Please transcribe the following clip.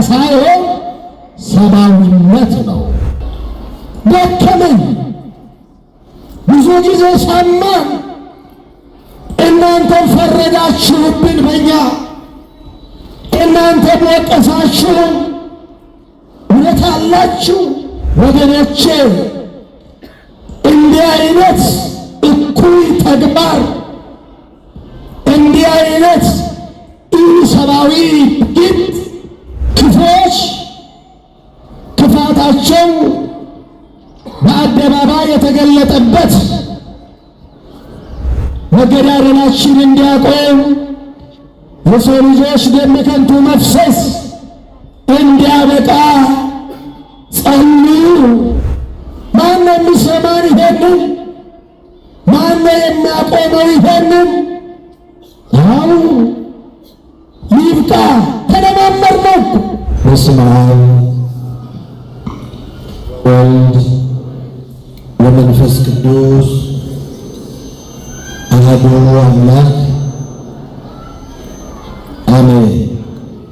ሳይሆን ሰብአዊነት ነው። ደከመኝ ብዙ ጊዜ ሰማን። እናንተም ፈረዳችሁብን በእኛ፣ እናንተም ወቀሳችሁ። እውነት አላችሁ ወገኖቼ። እንዲህ አይነት እኩይ ተግባር፣ እንዲህ አይነት ኢሰብአዊ ድርጊት ክፉዎች ክፋታቸው በአደባባይ የተገለጠበት መገዳደላችን እንዲያቆም የሰው ልጆች ደም ከንቱ መፍሰስ እንዲያበቃ ጸልዩ። ማነው የሚሰማን? ይሄንን ማነው የሚያቆመው? ይሄንን አው ይብቃ። ተለማመር ነው። በስመ አብ ወልድ ወመንፈስ ቅዱስ አሐዱ አምላክ አሜን።